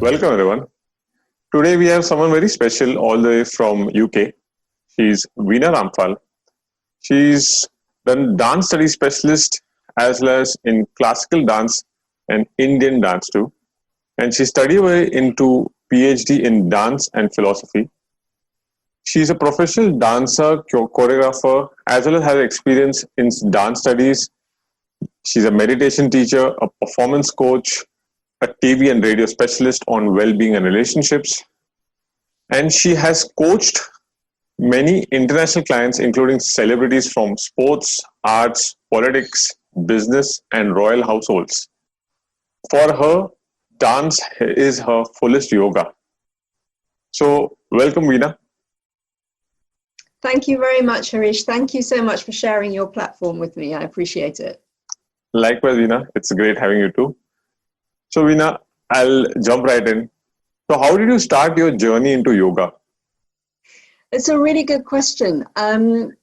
Welcome everyone. Today we have someone very special all the way from UK. She's Vena Ramphal. She's done dance study specialist as well as in classical dance and Indian dance too. And she studied away into PhD in dance and philosophy. She's a professional dancer, choreographer, as well as has experience in dance studies. She's a meditation teacher, a performance coach, a TV and radio specialist on well-being and relationships. And she has coached many international clients, including celebrities from sports, arts, politics, business, and royal households. For her, dance is her fullest yoga. So, welcome, Veena. Thank you very much, Harish. Thank you so much for sharing your platform with me. I appreciate it. Likewise, Veena. It's great having you too. So, Veena, I'll jump right in. So, how did you start your journey into yoga? It's a really good question. In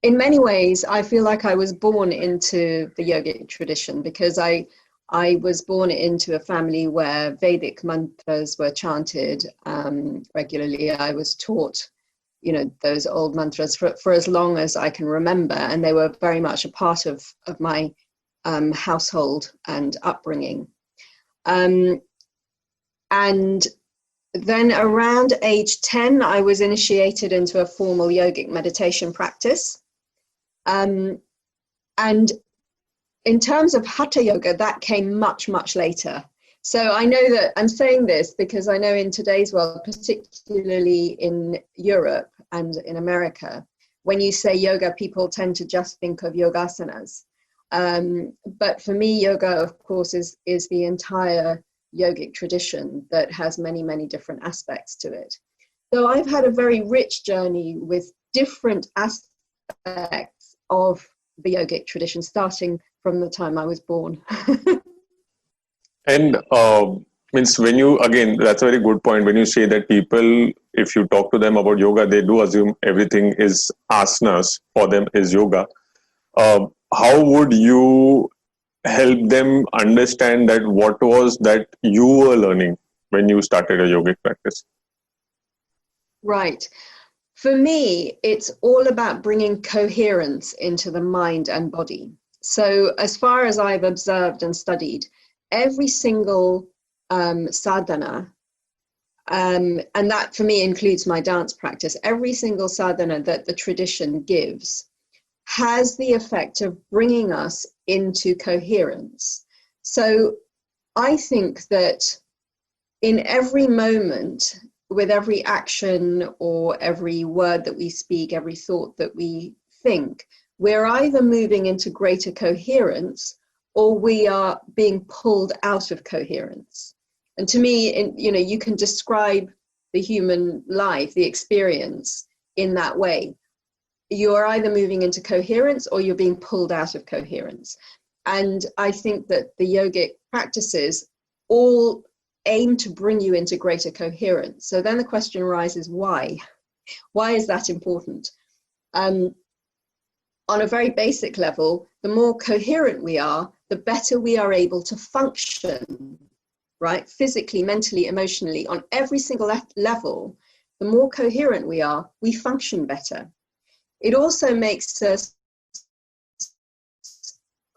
many ways, I feel like I was born into the yogic tradition because I was born into a family where Vedic mantras were chanted regularly. I was taught, those old mantras for as long as I can remember, and they were very much a part of my household and upbringing. And then around age 10, I was initiated into a formal yogic meditation practice. And in terms of Hatha Yoga, that came much, much later. So I know that I'm saying this because I know in today's world, particularly in Europe and in America, when you say yoga, people tend to just think of yogasanas. But for me, yoga, of course, is the entire yogic tradition that has many, many different aspects to it. So I've had a very rich journey with different aspects of the yogic tradition, starting from the time I was born. And means when you, again, that's a very good point. When you say that people, if you talk to them about yoga, they do assume everything is asanas for them is yoga. How would you help them understand that what was that you were learning when you started a yogic practice? Right. For me, it's all about bringing coherence into the mind and body. So as far as I've observed and studied, every single sadhana, and that for me includes my dance practice, every single sadhana that the tradition gives has the effect of bringing us into coherence. So I think that in every moment, with every action or every word that we speak, every thought that we think, we're either moving into greater coherence or we are being pulled out of coherence. And to me, you can describe the human life, the experience in that way. You're either moving into coherence or you're being pulled out of coherence. And I think that the yogic practices all aim to bring you into greater coherence. So then the question arises, why? Why is that important? On a very basic level, the more coherent we are, the better we are able to function, right? Physically, mentally, emotionally, on every single level, the more coherent we are, we function better. It also makes us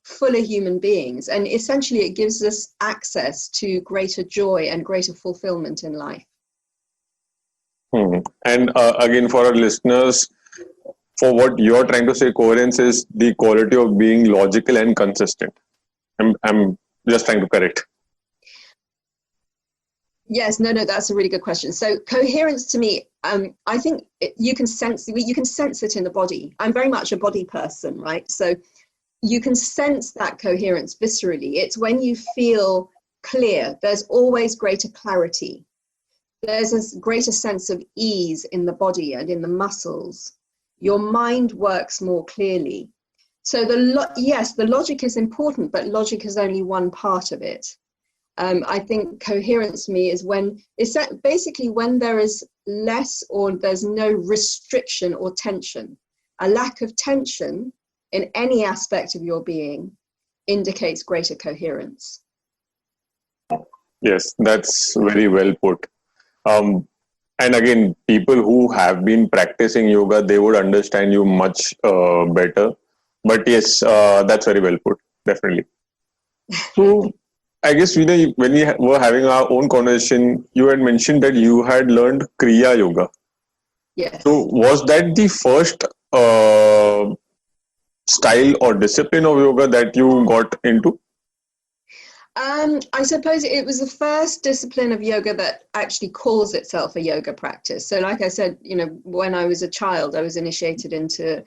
fuller human beings, and essentially it gives us access to greater joy and greater fulfillment in life. And again, for our listeners, for what you're trying to say, coherence is the quality of being logical and consistent. I'm just trying to correct. Yes, no, that's a really good question. So coherence to me, I think you can sense it in the body. I'm very much a body person, right? So you can sense that coherence viscerally. It's when you feel clear, there's always greater clarity. There's a greater sense of ease in the body and in the muscles. Your mind works more clearly. So yes, the logic is important, but logic is only one part of it. I think coherence to me is when basically when there is less or there's no restriction or tension. A lack of tension in any aspect of your being indicates greater coherence. Yes, that's very well put. Um, and again, people who have been practicing yoga, they would understand you much better. But yes, that's very well put. Definitely. So I guess when we were having our own conversation, you had mentioned that you had learned Kriya Yoga. So Yes. was that the first uh, style or discipline of yoga that you got into? I suppose it was the first discipline of yoga that actually calls itself a yoga practice. So, like I said, when I was a child, I was initiated into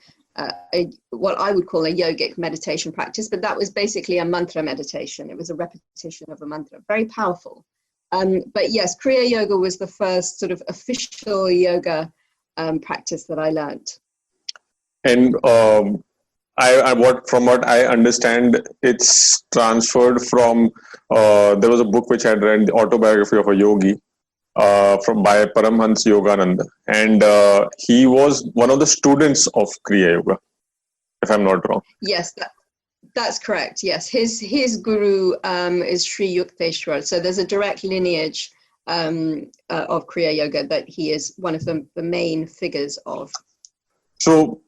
what I would call a yogic meditation practice, but that was basically a mantra meditation. It was a repetition of a mantra, very powerful. But yes, Kriya Yoga was the first sort of official yoga practice that I learned. And from what I understand, it's transferred from. There was a book which I read, the autobiography of a yogi, from by Paramhans Yogananda, and he was one of the students of Kriya Yoga, if I'm not wrong. Yes, that's correct. Yes, his guru is Sri Yukteswar. So there's a direct lineage of Kriya Yoga that he is one of the main figures of. So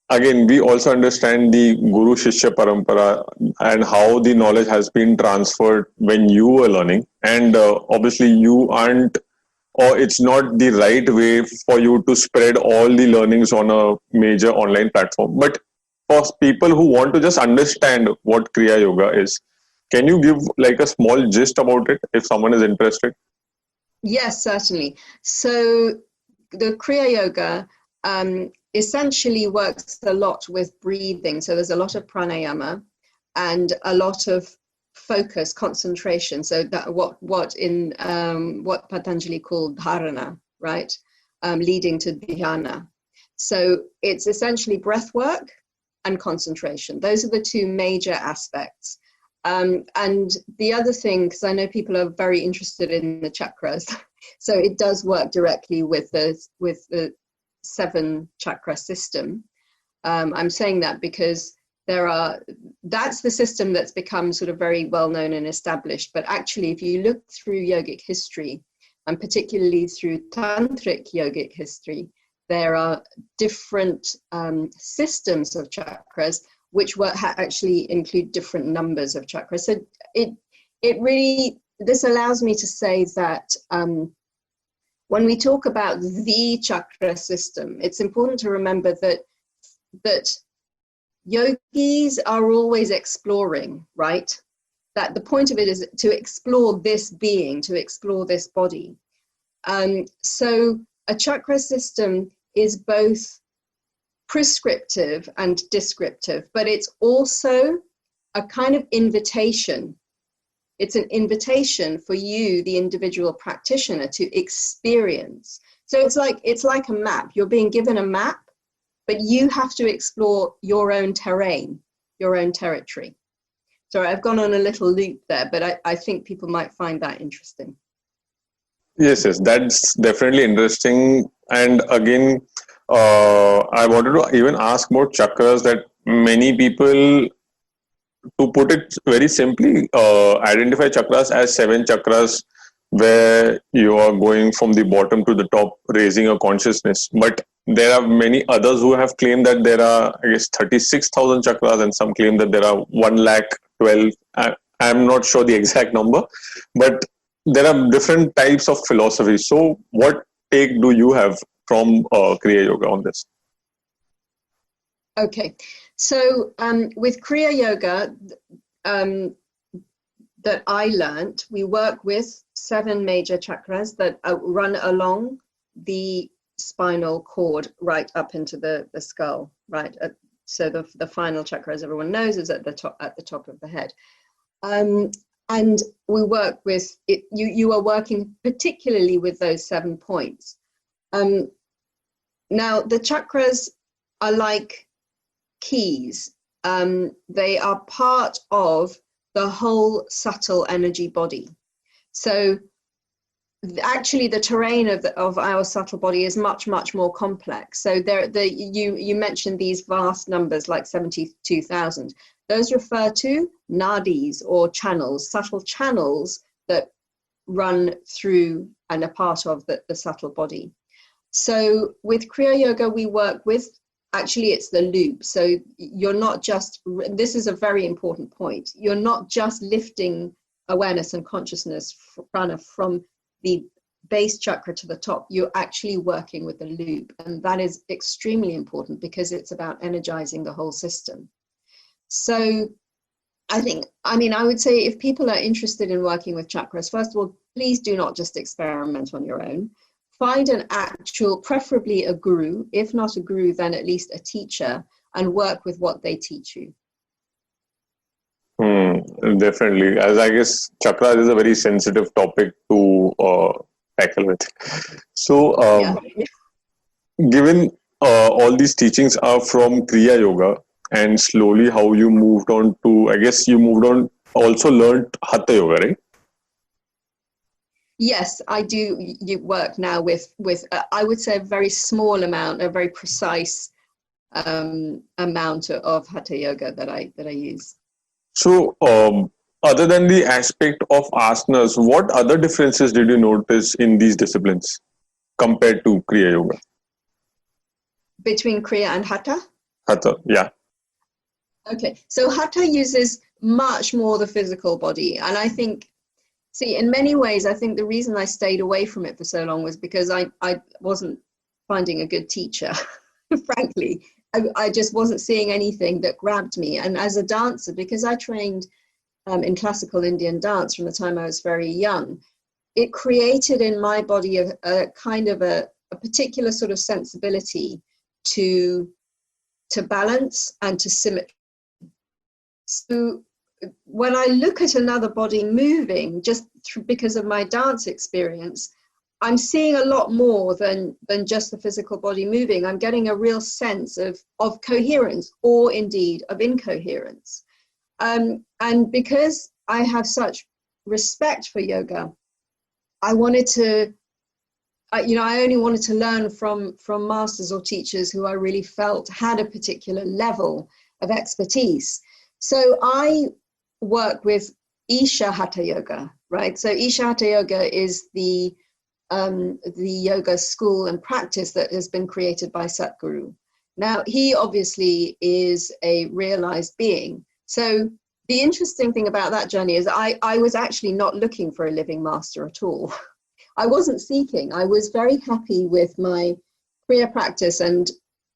again, we also understand the Guru Shishya Parampara and how the knowledge has been transferred when you were learning, and obviously you aren't, or it's not the right way for you to spread all the learnings on a major online platform. But for people who want to just understand what Kriya Yoga is, can you give like a small gist about it if someone is interested? Yes, certainly. So the Kriya Yoga essentially works a lot with breathing. So there's a lot of pranayama and a lot of focus, concentration. So that what Patanjali called dharana, right? Leading to dhyana. So it's essentially breath work and concentration. Those are the two major aspects. And the other thing, because I know people are very interested in the chakras, so it does work directly with the 7 chakra system. I'm saying that because that's the system that's become sort of very well known and established. But actually, if you look through yogic history, and particularly through tantric yogic history, there are different systems of chakras which actually include different numbers of chakras. So this allows me to say that when we talk about the chakra system, it's important to remember that yogis are always exploring, right? That the point of it is to explore this being, to explore this body. So a chakra system is both prescriptive and descriptive, but it's also a kind of invitation. It's an invitation for you, the individual practitioner, to experience. So it's like a map. You're being given a map, but you have to explore your own terrain, your own territory. Sorry, I've gone on a little loop there, but I think people might find that interesting. Yes, that's definitely interesting. And again, I wanted to even ask about chakras that many people, to put it very simply, identify chakras as 7 chakras where you are going from the bottom to the top, raising a consciousness. But there are many others who have claimed that there are, I guess, 36,000 chakras, and some claim that there are 1,12,000. I'm not sure the exact number, but there are different types of philosophy. So, what take do you have from Kriya Yoga on this? Okay, so with Kriya Yoga that I learned, we work with 7 major chakras that run along the spinal cord right up into the skull, right? So the final chakra, as everyone knows, is at the top of the head. And we work with it. You are working particularly with those 7 points. Now the chakras are like keys. They are part of the whole subtle energy body. So actually the terrain of our subtle body is much more complex. So you mentioned these vast numbers like 72,000. Those refer to nadis, or channels, subtle channels that run through and a part of the subtle body. So with Kriya Yoga, we work with, actually it's the loop. So you're not just, this is a very important point, you're not just lifting awareness and consciousness prana from the base chakra to the top, you're actually working with the loop. And that is extremely important because it's about energizing the whole system. So I would say if people are interested in working with chakras, first of all, please do not just experiment on your own. Find an actual, preferably a guru, if not a guru, then at least a teacher, and work with what they teach you. Definitely. As I guess chakras is a very sensitive topic to tackle with. So, given all these teachings are from Kriya Yoga, and slowly how you moved on to, I guess you moved on, also learned Hatha Yoga, right? Yes, I do. You work now with I would say a very small amount, a very precise amount of Hatha Yoga that I use. So, other than the aspect of asanas, what other differences did you notice in these disciplines compared to Kriya Yoga? Between Kriya and Hatha? Hatha, yeah. Okay, so Hatha uses much more the physical body. And I think, in many ways, I think the reason I stayed away from it for so long was because I wasn't finding a good teacher, frankly. I just wasn't seeing anything that grabbed me. And as a dancer, because I trained in classical Indian dance from the time I was very young, it created in my body a kind of a particular sort of sensibility to balance and to symmetry. So when I look at another body moving, just because of my dance experience, I'm seeing a lot more than just the physical body moving. I'm getting a real sense of coherence, or indeed of incoherence. And because I have such respect for yoga, I wanted to, I only wanted to learn from masters or teachers who I really felt had a particular level of expertise. So I work with Isha Hatha Yoga, right? So Isha Hatha Yoga is the yoga school and practice that has been created by Satguru. Now, he obviously is a realized being. So the interesting thing about that journey is I was actually not looking for a living master at all. I wasn't seeking. I was very happy with my Kriya practice and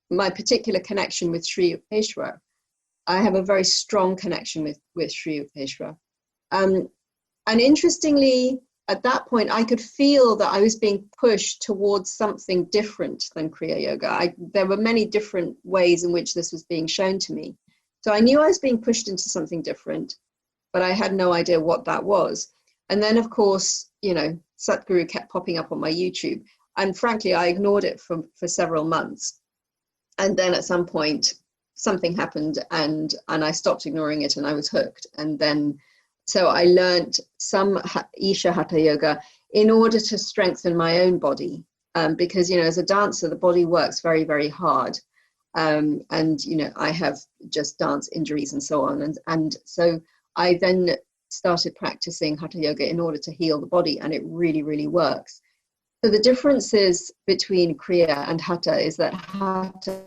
my particular connection with Sri Yukteswar. I have a very strong connection with Sri Yukteswar. And interestingly, at that point, I could feel that I was being pushed towards something different than Kriya Yoga. There were many different ways in which this was being shown to me. So I knew I was being pushed into something different, but I had no idea what that was. And then, of course, Satguru kept popping up on my YouTube. And frankly, I ignored it for several months. And then at some point, something happened and I stopped ignoring it and I was hooked. And then, so I learned some Isha Hatha Yoga in order to strengthen my own body. Because, as a dancer, the body works very, very hard. And, I have just dance injuries and so on. And so I then started practicing Hatha Yoga in order to heal the body. And it really, really works. So the differences between Kriya and Hatha is that Hatha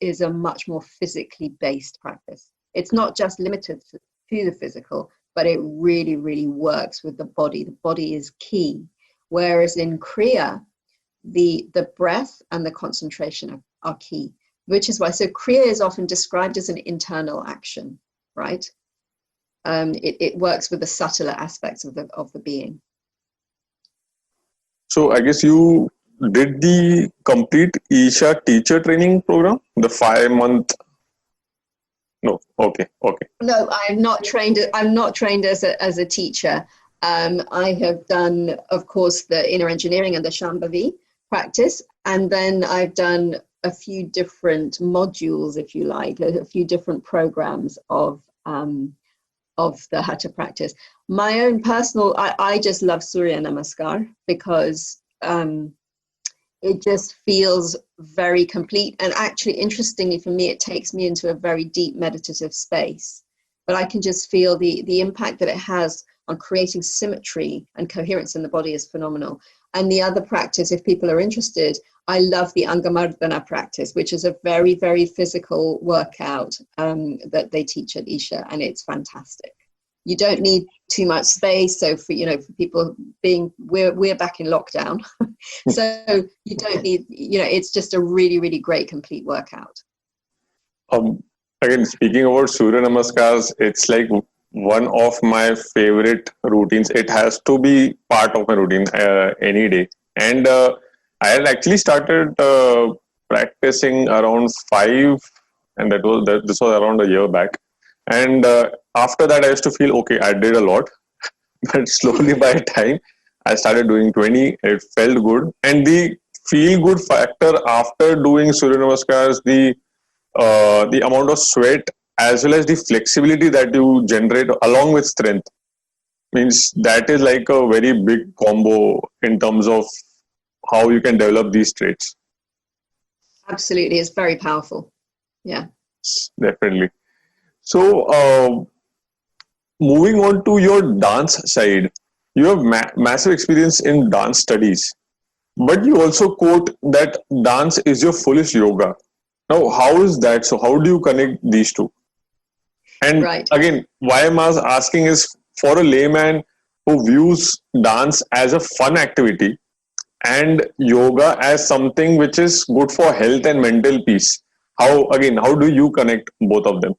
is a much more physically based practice. It's not just limited to the physical, but it really, really works with the body. The body is key. Whereas in Kriya, the breath and the concentration are key, which is why, so Kriya is often described as an internal action, right? It works with the subtler aspects of the being. So I guess you did the complete Isha teacher training program, the 5-month. No, okay. No, I'm not trained. I'm not trained as a teacher. I have done, of course, the inner engineering and the Shambhavi practice, and then I've done a few different modules, if you like, a few different programs of the Hatha practice. My own personal, I just love Surya Namaskar because it just feels very complete. And actually, interestingly for me, it takes me into a very deep meditative space. but I can just feel the impact that it has on creating symmetry and coherence in the body is phenomenal. And the other practice, if people are interested, I love the Angamardana practice, which is a very, very physical workout that they teach at Isha, and it's fantastic. You don't need too much space. So for people we're back in lockdown, so you don't need, it's just a really, really great complete workout. Again, speaking about Surya Namaskars, it's like one of my favorite routines. It has to be part of my routine any day. And I had actually started practicing around 5, and this was around a year back. And after that, I used to feel, okay, I did a lot. But slowly by time, I started doing 20. It felt good. And the feel-good factor after doing Surya Namaskars, the amount of sweat as well as the flexibility that you generate along with strength, means that is like a very big combo in terms of how you can develop these traits. Absolutely, it's very powerful. Yeah, definitely. So moving on to your dance side, you have massive experience in dance studies, but you also quote that dance is your fullest yoga. Now, how is that? So how do you connect these two? And right. Again, why I'm asking is, for a layman who views dance as a fun activity and yoga as something which is good for health and mental peace, how do you connect both of them?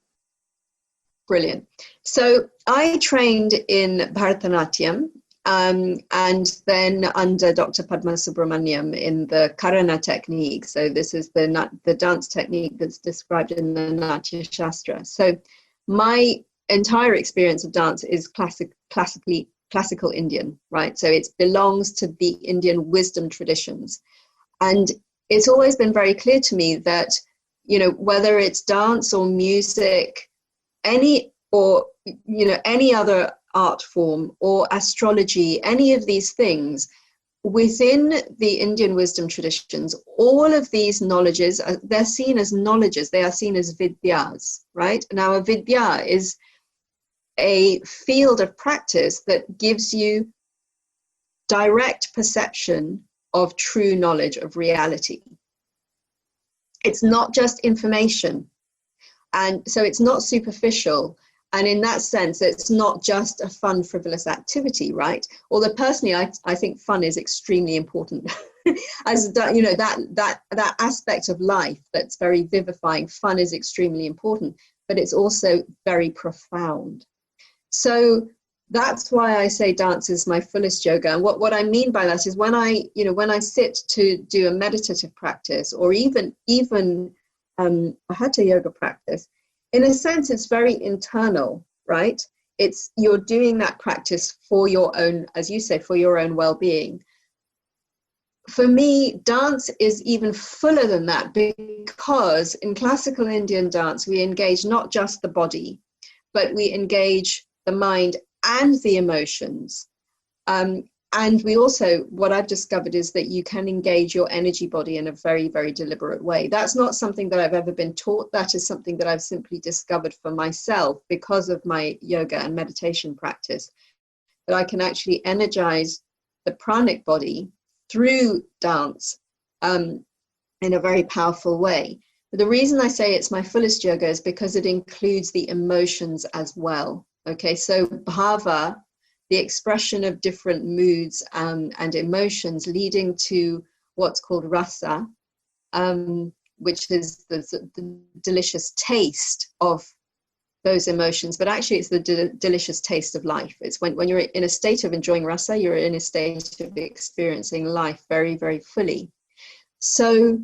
Brilliant. So I trained in Bharatanatyam and then under Dr. Padma Subramaniam in the Karana technique. So this is the dance technique that's described in the Natya Shastra. So my entire experience of dance is classical Indian, right? So it belongs to the Indian wisdom traditions. And it's always been very clear to me that, whether it's dance or music, any other art form or astrology, any of these things, within the Indian wisdom traditions, all of these knowledges, they're seen as knowledges, they are seen as vidyas, right? Now, a vidya is a field of practice that gives you direct perception of true knowledge of reality. It's not just information. And so it's not superficial. And in that sense, it's not just a fun, frivolous activity, right? Although personally, I think fun is extremely important. As that aspect of life that's very vivifying, fun is extremely important, but it's also very profound. So that's why I say dance is my fullest yoga. And what I mean by that is when I sit to do a meditative practice, or even a hatha yoga practice, in a sense, it's very internal, right? You're doing that practice for your own, as you say, for your own well-being. For me, dance is even fuller than that, because in classical Indian dance, we engage not just the body, but we engage the mind and the emotions. And we also, what I've discovered is that you can engage your energy body in a very, very deliberate way. That's not something that I've ever been taught. That is something that I've simply discovered for myself because of my yoga and meditation practice, that I can actually energize the pranic body through dance in a very powerful way. But the reason I say it's my fullest yoga is because it includes the emotions as well. Okay, so bhava, the expression of different moods and emotions, leading to what's called rasa, which is the delicious taste of those emotions. But actually, it's the delicious taste of life. It's when you're in a state of enjoying rasa, you're in a state of experiencing life very, very fully. So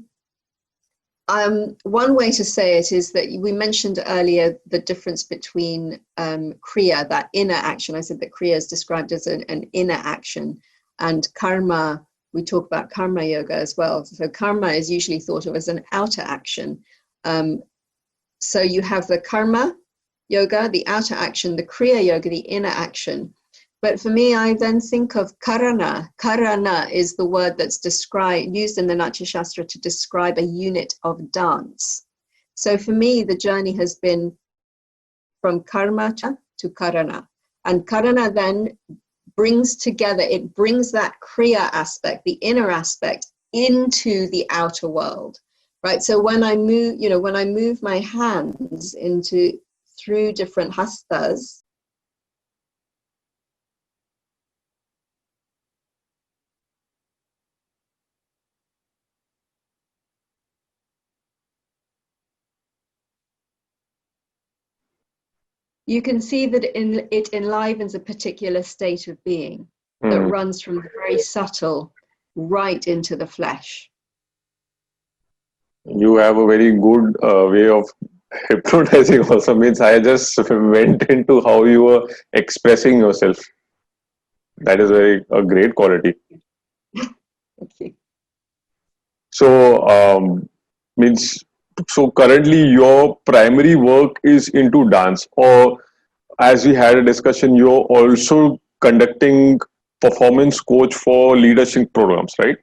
one way to say it is that we mentioned earlier the difference between kriya, that inner action. I said that kriya is described as an inner action, and karma, we talk about karma yoga as well. So karma is usually thought of as an outer action. So you have the karma yoga, the outer action, the kriya yoga, the inner action. But for me, I then think of karana. Karana is the word that's used in the Natya Shastra to describe a unit of dance. So for me, the journey has been from karma to karana. And karana then brings together, it brings that kriya aspect, the inner aspect, into the outer world, right? So when I move, when I move my hands through different hastas, you can see that it enlivens a particular state of being that runs from the very subtle right into the flesh. You have a very good way of hypnotizing also. Means I just went into how you were expressing yourself. That is a great quality. Thank you. So so currently your primary work is into dance, or as we had a discussion, you're also conducting performance coach for leadership programs, right?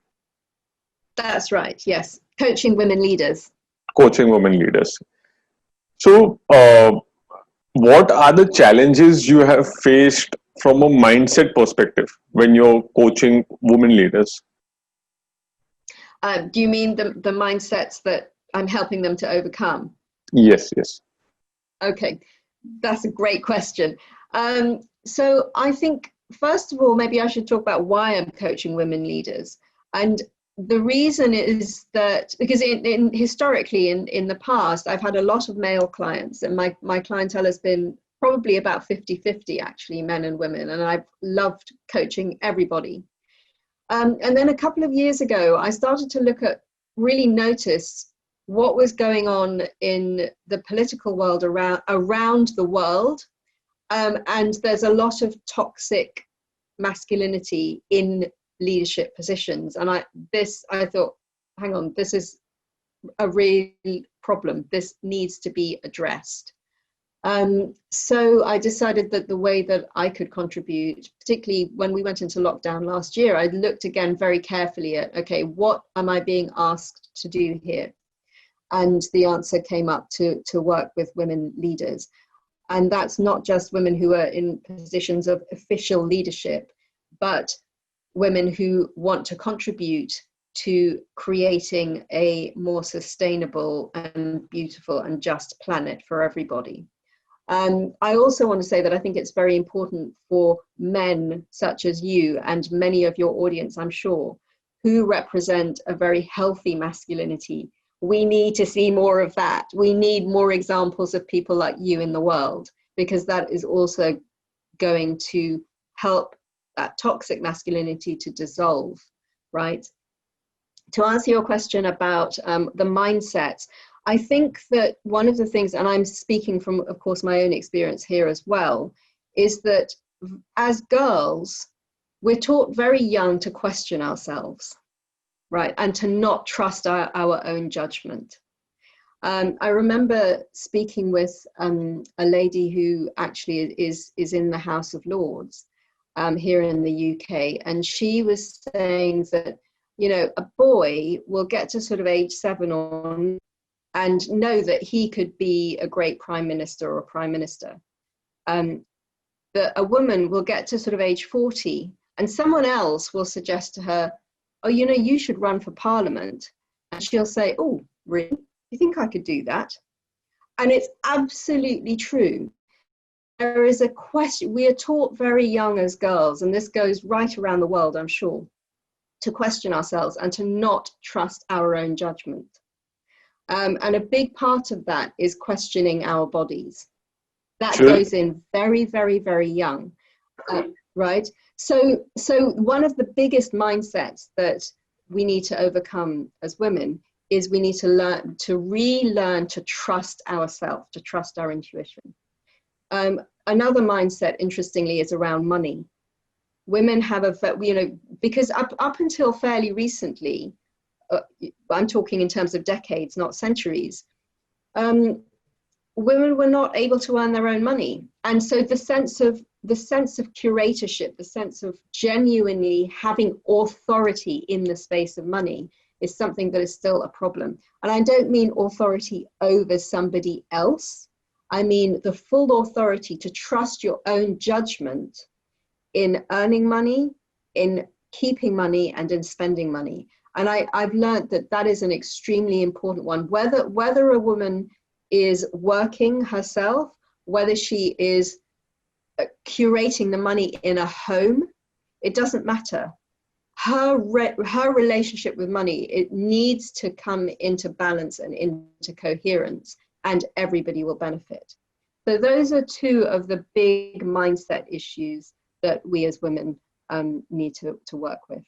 That's right, yes. Coaching women leaders. Coaching women leaders. So what are the challenges you have faced from a mindset perspective when you're coaching women leaders? Do you mean the mindsets that I'm helping them to overcome? Yes, yes. Okay, that's a great question. So I think, first of all, maybe I should talk about why I'm coaching women leaders. And the reason is that, because historically in the past, I've had a lot of male clients, and my clientele has been probably about 50-50 actually, men and women, and I've loved coaching everybody. And then a couple of years ago, I started to really notice what was going on in the political world around the world. And there's a lot of toxic masculinity in leadership positions. And I thought, hang on, this is a real problem. This needs to be addressed. So I decided that the way that I could contribute, particularly when we went into lockdown last year, I looked again very carefully at, okay, what am I being asked to do here? And the answer came up to work with women leaders. And that's not just women who are in positions of official leadership, but women who want to contribute to creating a more sustainable and beautiful and just planet for everybody. I also want to say that I think it's very important for men such as you and many of your audience, I'm sure, who represent a very healthy masculinity. We need to see more of that. We need more examples of people like you in the world, because that is also going to help that toxic masculinity to dissolve, right? To answer your question about the mindset, I think that one of the things, and I'm speaking from, of course, my own experience here as well, is that as girls, we're taught very young to question ourselves, right? And to not trust our own judgment. I remember speaking with a lady who actually is in the House of Lords here in the UK. And she was saying that, a boy will get to sort of age 7 or and know that he could be a great prime minister or prime minister. That a woman will get to sort of age 40 and someone else will suggest to her, oh, you should run for parliament. And she'll say, oh, really? You think I could do that? And it's absolutely true. There is a question, we are taught very young as girls, and this goes right around the world, I'm sure, to question ourselves and to not trust our own judgment. And a big part of that is questioning our bodies. That goes in very, very, very young, right? So one of the biggest mindsets that we need to overcome as women is we need to relearn to trust ourselves, to trust our intuition. Another mindset, interestingly, is around money. Women have because up until fairly recently, I'm talking in terms of decades, not centuries, women were not able to earn their own money. And so the sense of curatorship, the sense of genuinely having authority in the space of money is something that is still a problem. And I don't mean authority over somebody else. I mean the full authority to trust your own judgment in earning money, in keeping money, and in spending money. And I've learned that that is an extremely important one. Whether a woman is working herself, whether she is curating the money in a home, it doesn't matter. Her relationship with money, it needs to come into balance and into coherence, and everybody will benefit. So those are two of the big mindset issues that we as women need to work with.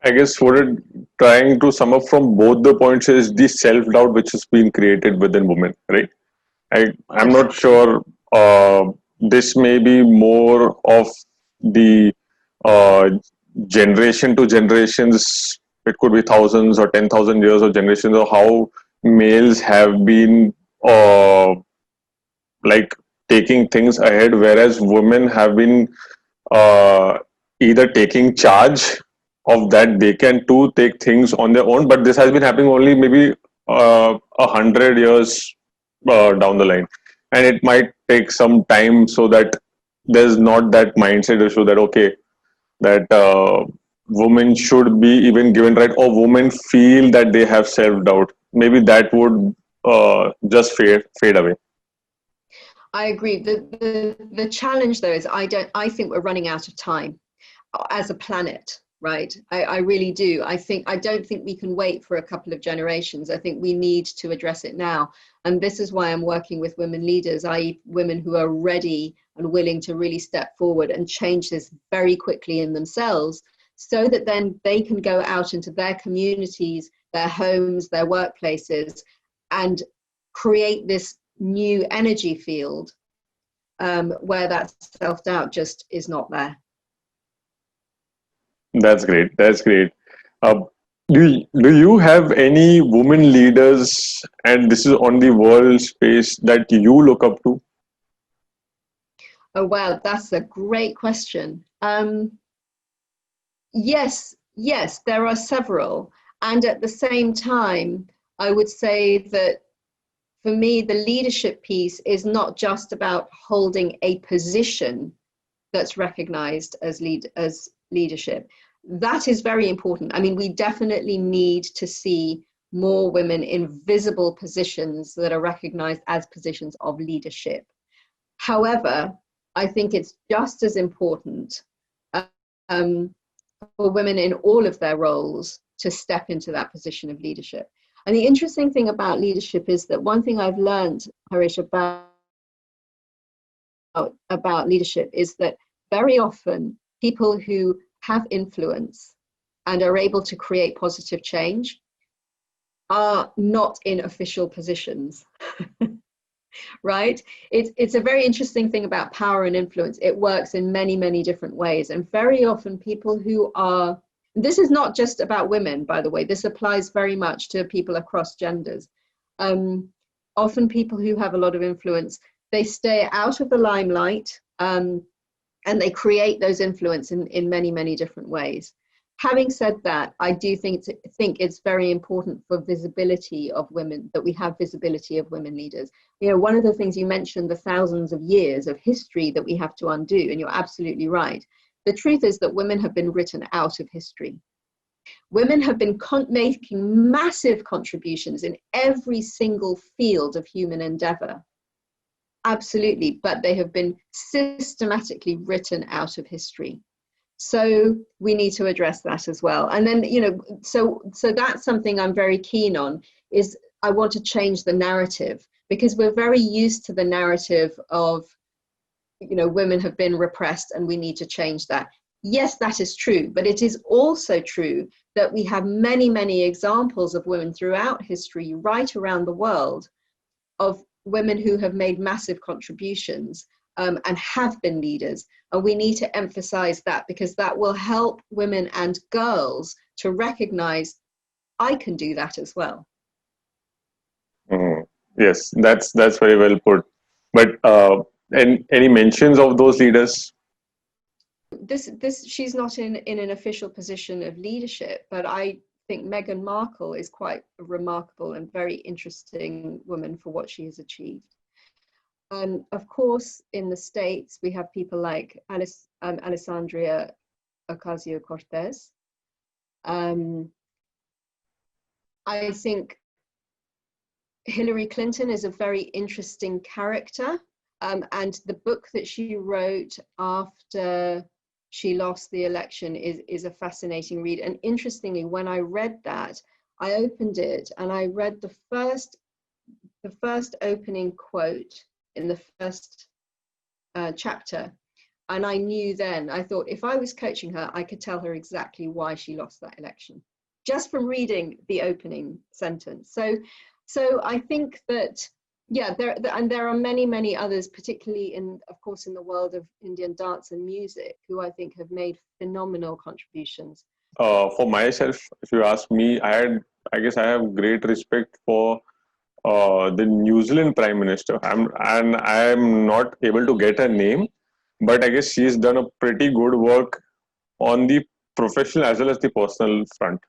I guess what it trying to sum up from both the points is the self-doubt which has been created within women, right? I'm not sure this may be more of the uh, generation to generations. It could be thousands or 10,000 years of generations of how males have been like taking things ahead, whereas women have been uh, either taking charge of that they can too take things on their own, but this has been happening only maybe 100 years down the line, and it might take some time so that there's not that mindset issue that okay, that women should be even given right, or women feel that they have self-doubt. Maybe that would just fade away. I agree. The challenge though is I think we're running out of time as a planet, right? I really do. I don't think we can wait for a couple of generations. I think we need to address it now. And this is why I'm working with women leaders, i.e. women who are ready and willing to really step forward and change this very quickly in themselves, so that then they can go out into their communities, their homes, their workplaces, and create this new energy field where that self-doubt just is not there. That's great. That's great. Uh, do you have any women leaders, and this is on the world space, that you look up to? Oh, wow, that's a great question. Yes, there are several. And at the same time, I would say that for me, the leadership piece is not just about holding a position that's recognized as leadership. That is very important. I mean, we definitely need to see more women in visible positions that are recognized as positions of leadership. However, I think it's just as important for women in all of their roles to step into that position of leadership. And the interesting thing about leadership is that one thing I've learned, Harish, about leadership is that very often people who have influence and are able to create positive change are not in official positions. Right? It's a very interesting thing about power and influence. It works in many, many different ways. And very often people who are, this is not just about women, by the way, this applies very much to people across genders. Often people who have a lot of influence, they stay out of the limelight and they create those influence in many, many different ways. Having said that, I do think it's very important for visibility of women, that we have visibility of women leaders. You know, one of the things you mentioned, the thousands of years of history that we have to undo, and you're absolutely right. The truth is that women have been written out of history. Women have been making massive contributions in every single field of human endeavor. Absolutely, but they have been systematically written out of history. So we need to address that as well. And then, you know, so that's something I'm very keen on, is I want to change the narrative, because we're very used to the narrative of, you know, women have been repressed and we need to change that. Yes, that is true, but it is also true that we have many, many examples of women throughout history, right around the world, of women who have made massive contributions and have been leaders. And we need to emphasize that, because that will help women and girls to recognize, I can do that as well. Mhm. Yes, that's very well put. But any mentions of those leaders? This she's not in an official position of leadership, but I think Meghan Markle is quite a remarkable and very interesting woman for what she has achieved. Of course, in the States, we have people like Alessandria Ocasio-Cortez. I think Hillary Clinton is a very interesting character, and the book that she wrote after she lost the election is a fascinating read. And interestingly, when I read that, I opened it and I read the first opening quote in the first chapter, and I knew then, I thought, if I was coaching her, I could tell her exactly why she lost that election, just from reading the opening sentence. So I think that, yeah, there are many others, particularly of course, in the world of Indian dance and music, who I think have made phenomenal contributions. For myself, if you ask me, I guess I have great respect for the New Zealand Prime Minister. I'm not able to get her name, but I guess she's done a pretty good work on the professional as well as the personal front.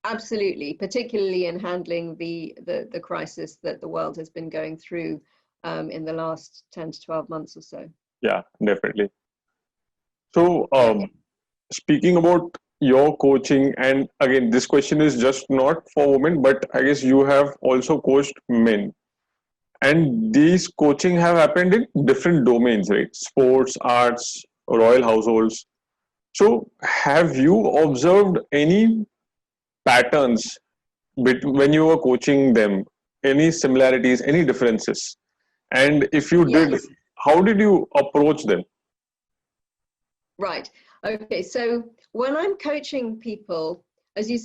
Absolutely, particularly in handling the crisis that the world has been going through in the last 10 to 12 months or so. Yeah, definitely. So, speaking about your coaching, and again, this question is just not for women, but I guess you have also coached men. And these coaching have happened in different domains, right? Sports, arts, royal households. So, have you observed any patterns when you were coaching them? Any similarities, any differences? And if you did, Yes. how did you approach them? Right. Okay. So when I'm coaching people, as you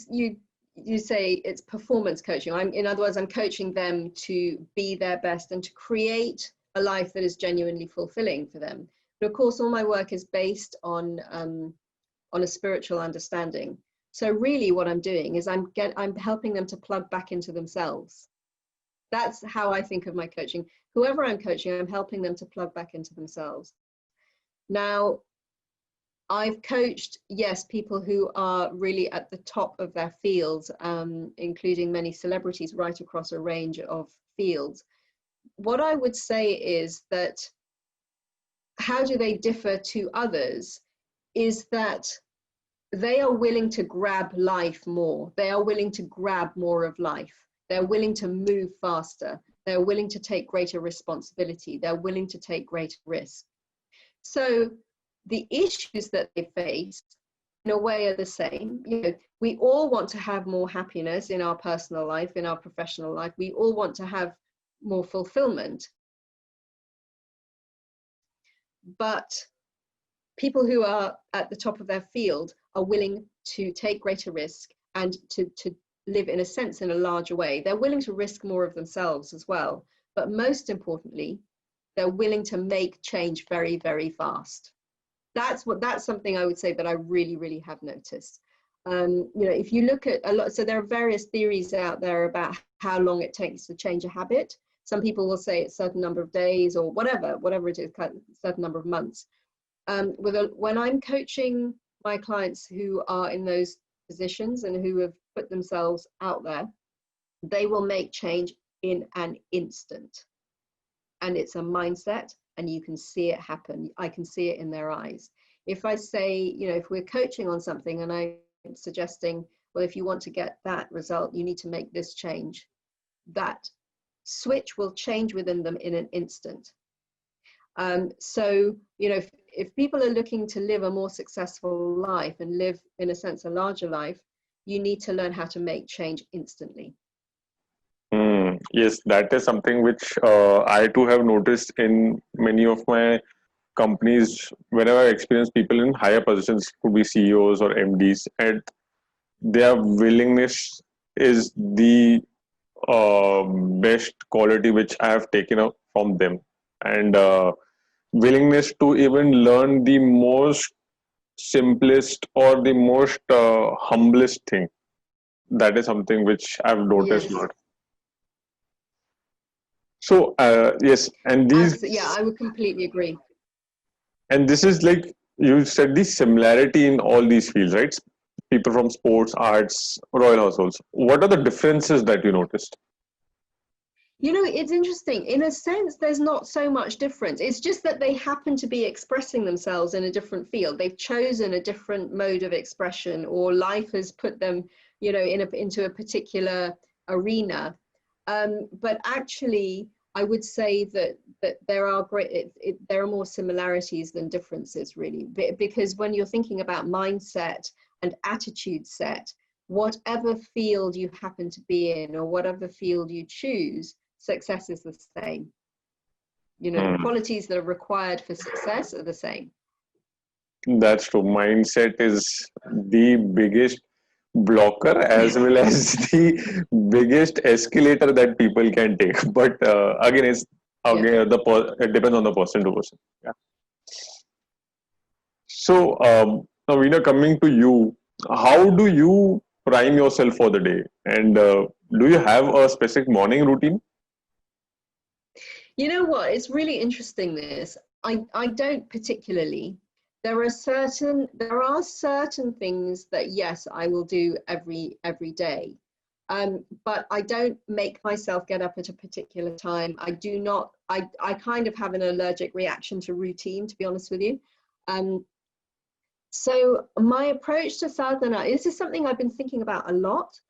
say, it's performance coaching. In other words, I'm coaching them to be their best and to create a life that is genuinely fulfilling for them. But of course, all my work is based on a spiritual understanding. So really, what I'm doing is I'm helping them to plug back into themselves. That's how I think of my coaching. Whoever I'm coaching, I'm helping them to plug back into themselves. Now, I've coached, yes, people who are really at the top of their fields, including many celebrities right across a range of fields. What I would say is that how do they differ to others is that they are willing to grab life more. They are willing to grab more of life. They're willing to move faster. They're willing to take greater responsibility. They're willing to take greater risk. So the issues that they face in a way are the same. You know, we all want to have more happiness in our personal life, in our professional life. We all want to have more fulfillment. But people who are at the top of their field are willing to take greater risk and to live, in a sense, in a larger way. They're willing to risk more of themselves as well. But most importantly, they're willing to make change very, very fast. That's something I would say that I really have noticed. You know, if you look at a lot, so there are various theories out there about how long it takes to change a habit. Some people will say it's a certain number of days or whatever it is, a certain number of months. When I'm coaching my clients who are in those positions and who have put themselves out there, they will make change in an instant. And it's a mindset, and you can see it happen. I can see it in their eyes. If I say, you know, if we're coaching on something and I'm suggesting, well, if you want to get that result, you need to make this change, that switch will change within them in an instant. So, you know, if people are looking to live a more successful life and live, in a sense, a larger life, you need to learn how to make change instantly. Yes, that is something which I too have noticed in many of my companies. Whenever I experience people in higher positions, could be CEOs or MDs, and their willingness is the best quality which I have taken up from them, and willingness to even learn the most simplest or the most humblest thing. That is something which I've noticed a Yes. lot. So yes, and Yeah, I would completely agree. this is like you said, the similarity in all these fields, right? People from sports, arts, royal households. What are the differences that you noticed? You know, it's interesting. In a sense, there's not so much difference. It's just that they happen to be expressing themselves in a different field. They've chosen a different mode of expression, or life has put them, you know, into a particular arena. But actually, I would say that there are there are more similarities than differences, really, because when you're thinking about mindset and attitude set, whatever field you happen to be in, or whatever field you choose, success is the same. You know, the qualities that are required for success are the same. That's true. Mindset is the biggest blocker as well as the biggest escalator that people can take. But again, it depends on the person to person. Yeah. So now, Veena, coming to you, how do you prime yourself for the day? And do you have a specific morning routine? You know what? It's really interesting this. I don't particularly. There are certain things that, yes, I will do every day. But I don't make myself get up at a particular time. I do not, I kind of have an allergic reaction to routine, to be honest with you. So my approach to sadhana, this is something I've been thinking about a lot.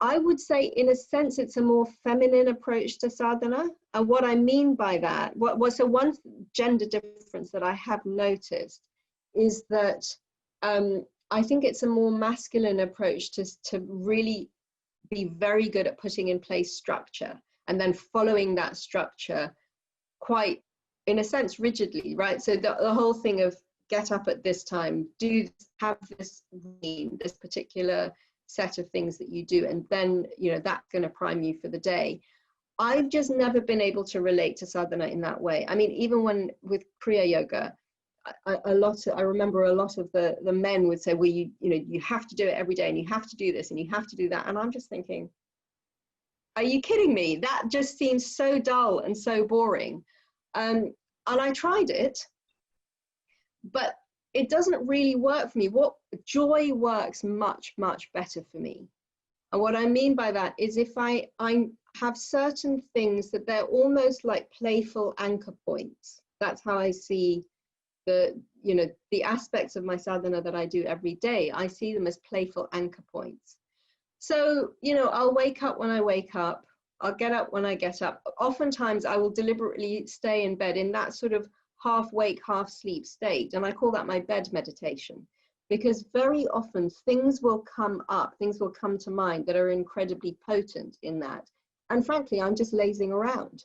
I would say, in a sense, it's a more feminine approach to sadhana. And what I mean by that, so one gender difference that I have noticed is that I think it's a more masculine approach to really be very good at putting in place structure and then following that structure quite, in a sense, rigidly, right? So the whole thing of get up at this time, have this routine, this particular set of things that you do, and then, you know, that's going to prime you for the day. I've just never been able to relate to sadhana in that way. I mean, even with Kriya Yoga, I remember a lot of the men would say, well, you know, you have to do it every day, and you have to do this, and you have to do that. And I'm just thinking, are you kidding me? That just seems so dull and so boring. And I tried it, but it doesn't really work for me. What joy works much, much better for me. And what I mean by that is, if I have certain things that they're almost like playful anchor points. That's how I see the aspects of my sadhana that I do every day. I see them as playful anchor points. So, you know, I'll wake up when I wake up. I'll get up when I get up. Oftentimes I will deliberately stay in bed in that sort of half wake, half sleep state. And I call that my bed meditation, because very often things will come up, things will come to mind that are incredibly potent in that. And frankly, I'm just lazing around,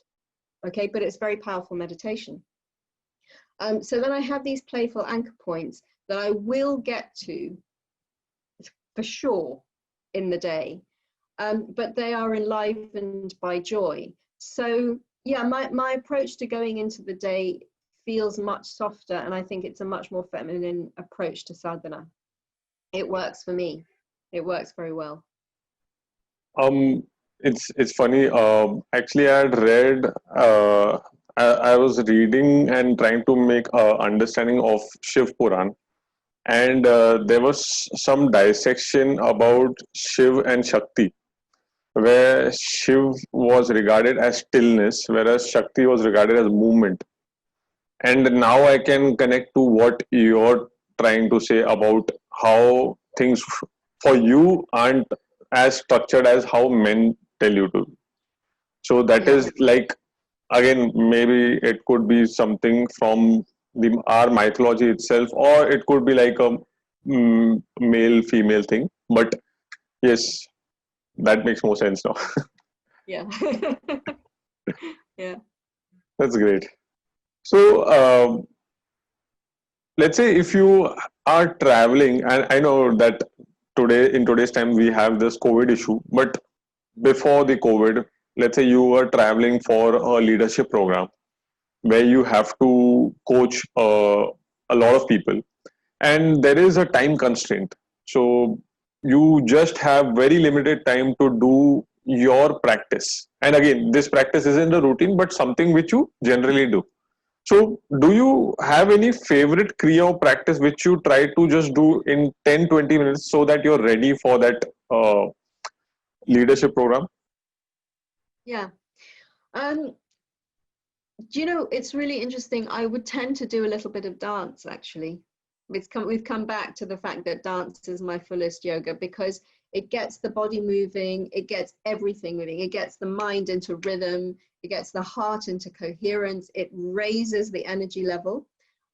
okay? But it's very powerful meditation. So then I have these playful anchor points that I will get to for sure in the day, but they are enlivened by joy. So yeah, my approach to going into the day feels much softer, and I think it's a much more feminine approach to sadhana. It works for me. It works very well. It's funny. Actually, I had read. I was reading and trying to make understanding of Shiv Puran, and there was some dissection about Shiv and Shakti, where Shiv was regarded as stillness, whereas Shakti was regarded as movement. And now I can connect to what you're trying to say about how things for you aren't as structured as how men tell you to. So that is like, again, maybe it could be something from our mythology itself, or it could be like a male female thing. But yes, that makes more sense now. Yeah. Yeah. That's great. So let's say if you are traveling, and I know that in today's time we have this COVID issue, but before the COVID, let's say you were traveling for a leadership program where you have to coach a lot of people, and there is a time constraint. So you just have very limited time to do your practice. And again, this practice isn't a routine, but something which you generally do. So do you have any favorite Kriya practice which you try to just do in 10-20 minutes so that you're ready for that leadership program? Yeah. Um, do you know, it's really interesting. I would tend to do a little bit of dance, actually. We've come back to the fact that dance is my fullest yoga, because it gets the body moving, it gets everything moving, it gets the mind into rhythm, it gets the heart into coherence, it raises the energy level.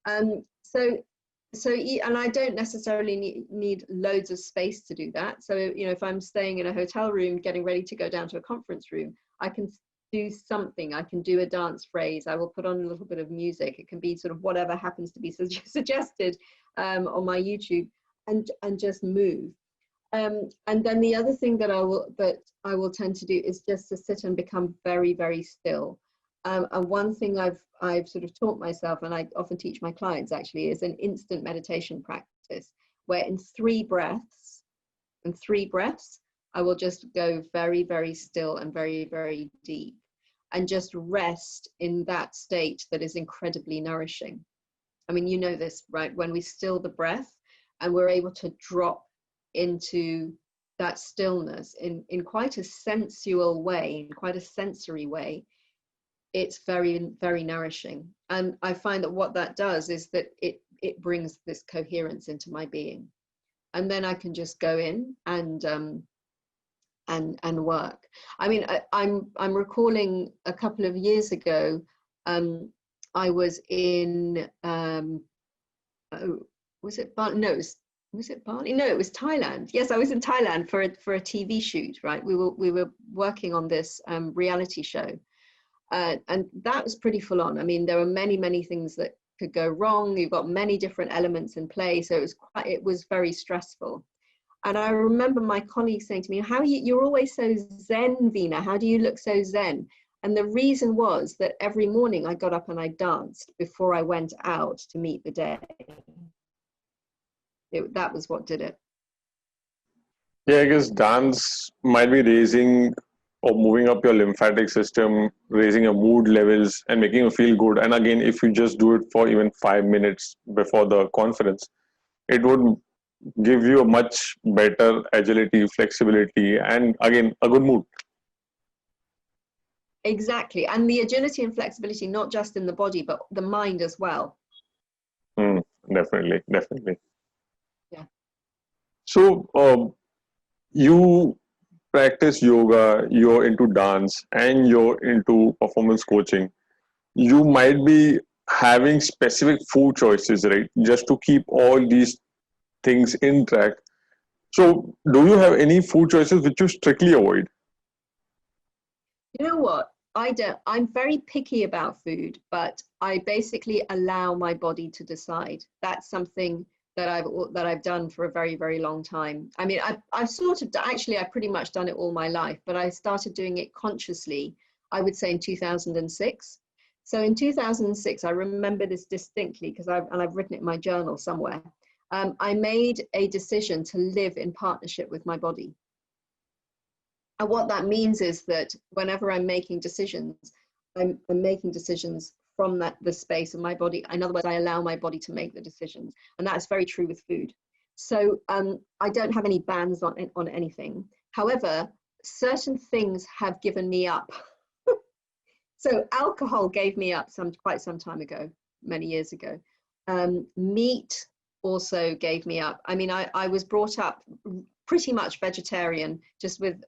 And I don't necessarily need loads of space to do that. So, you know, if I'm staying in a hotel room, getting ready to go down to a conference room, I can do something. I can do a dance phrase. I will put on a little bit of music. It can be sort of whatever happens to be suggested on my YouTube, and just move. And then the other thing that I will tend to do is just to sit and become very, very still. And one thing I've sort of taught myself, and I often teach my clients actually, is an instant meditation practice, where in 3 breaths, I will just go very, very still and very, very deep, and just rest in that state that is incredibly nourishing. I mean, you know this, right? When we still the breath and we're able to drop into that stillness in quite a sensual way, in quite a sensory way, it's very, very nourishing. And I find that what that does is that it brings this coherence into my being. And then I can just go in and work. I mean, I'm recalling a couple of years ago, I was in was it Bali? No, was it Bali? No, it was Thailand. Yes, I was in Thailand for a TV shoot. Right, we were working on this reality show, and that was pretty full on. I mean, there were many things that could go wrong. You've got many different elements in play, so it was very stressful. And I remember my colleague saying to me, "How you're always so zen, Vena? How do you look so zen?" And the reason was that every morning I got up and I danced before I went out to meet the day. That was what did it. Yeah, I guess dance might be raising or moving up your lymphatic system, raising your mood levels and making you feel good. And again, if you just do it for even 5 minutes before the conference, it would give you a much better agility, flexibility, and again, a good mood. Exactly. And the agility and flexibility, not just in the body, but the mind as well. Definitely. Yeah. So you practice yoga, you're into dance, and you're into performance coaching. You might be having specific food choices, right? Just to keep all these things in track. So do you have any food choices which you strictly avoid? You know what? I don't. I'm very picky about food, but I basically allow my body to decide. That's something that I've done for a very, very long time. I mean, I've sort of actually I've pretty much done it all my life, but I started doing it consciously, I would say in 2006. So in 2006, I remember this distinctly because I've written it in my journal somewhere. I made a decision to live in partnership with my body. And what that means is that whenever I'm making decisions, I'm making decisions from the space of my body. In other words, I allow my body to make the decisions. And that's very true with food. So I don't have any bans on anything. However, certain things have given me up. So alcohol gave me up quite some time ago, many years ago. Meat also gave me up. I mean, I was brought up pretty much vegetarian, just with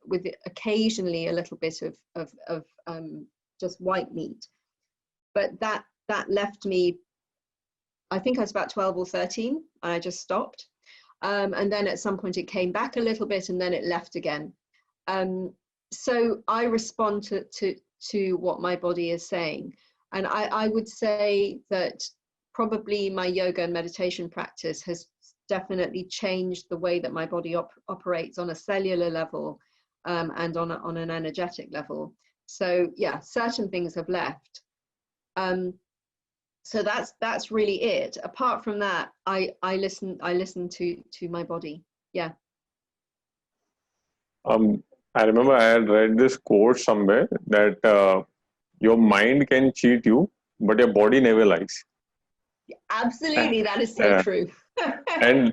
occasionally a little bit of just white meat. But that left me, I think I was about 12 or 13, and I just stopped. And then at some point it came back a little bit, and then it left again. So I respond to what my body is saying. And I would say that probably my yoga and meditation practice has definitely changed the way that my body operates on a cellular level and on an energetic level. So yeah, certain things have left. So that's really it. Apart from that, I listen to my body. Yeah. I remember I had read this quote somewhere that your mind can cheat you, but your body never lies. Absolutely, that is so true. and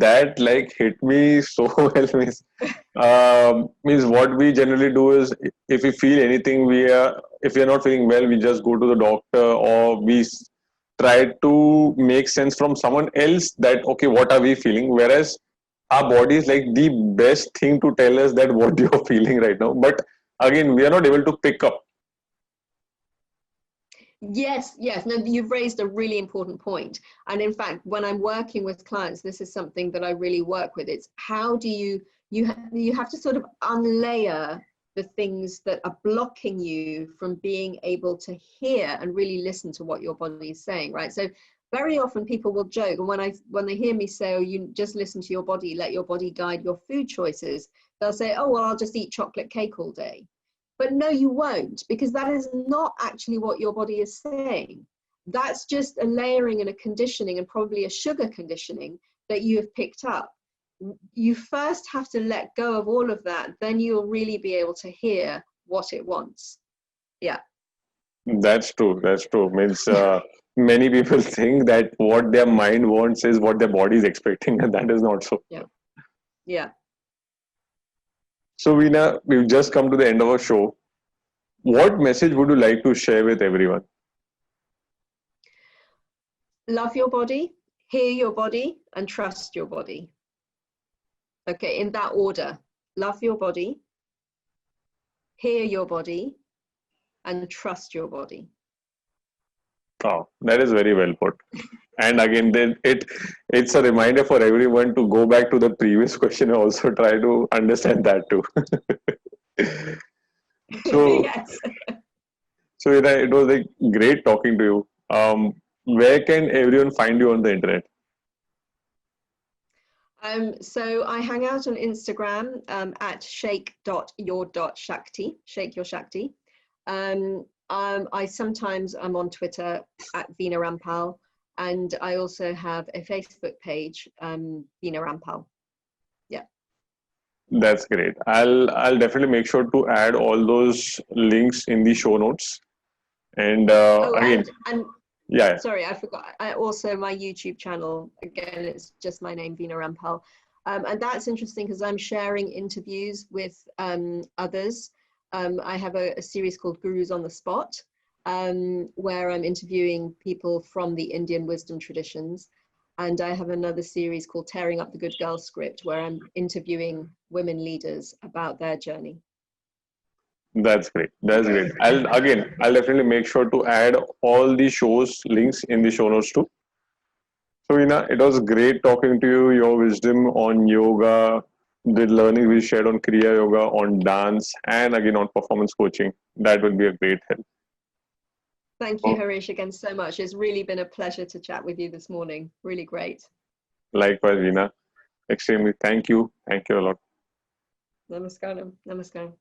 that like hit me so well. Means what we generally do is if we feel anything, if we are not feeling well, we just go to the doctor, or we try to make sense from someone else that, okay, what are we feeling? Whereas our body is like the best thing to tell us that what you're feeling right now. But again, we are not able to pick up. Yes, yes. No, you've raised a really important point. And in fact, when I'm working with clients, this is something that I really work with. It's how do you have to sort of unlayer the things that are blocking you from being able to hear and really listen to what your body is saying, right? So very often people will joke, and when they hear me say, oh, you just listen to your body, let your body guide your food choices, they'll say, oh, well, I'll just eat chocolate cake all day. But no, you won't, because that is not actually what your body is saying. That's just a layering and a conditioning, and probably a sugar conditioning that you have picked up. You first have to let go of all of that, then you'll really be able to hear what it wants. Yeah. That's true. That's true. Means many people think that what their mind wants is what their body is expecting, and that is not so. Yeah. Yeah. So, Veena, we've just come to the end of our show. What message would you like to share with everyone? Love your body, hear your body, and trust your body. Okay, in that order. Love your body, hear your body, and trust your body. Oh, that is very well put. And again, then it's a reminder for everyone to go back to the previous question and also try to understand that too. So, Yes. so it was like great talking to you. Where can everyone find you on the internet? So I hang out on Instagram at shake.your.shakti, shake your Shakti. I sometimes am on Twitter at Vena Ramphal, and I also have a Facebook page, Vena Ramphal. Yeah. That's great. I'll definitely make sure to add all those links in the show notes. And again, and yeah. Sorry, I forgot. Also, my YouTube channel, again, it's just my name, Vena Ramphal. And that's interesting because I'm sharing interviews with others. I have a series called Gurus on the Spot, where I'm interviewing people from the Indian wisdom traditions. And I have another series called Tearing Up the Good Girl Script, where I'm interviewing women leaders about their journey. That's great. That's great. I'll definitely make sure to add all the shows links in the show notes too. So, Veena, it was great talking to you. Your wisdom on yoga, the learning we shared on Kriya Yoga, on dance, and again on performance coaching. That will be a great help. Thank you, Harish, again so much. It's really been a pleasure to chat with you this morning. Really great. Likewise, Veena. Extremely. Thank you. Thank you a lot. Namaskaram. Namaskaram.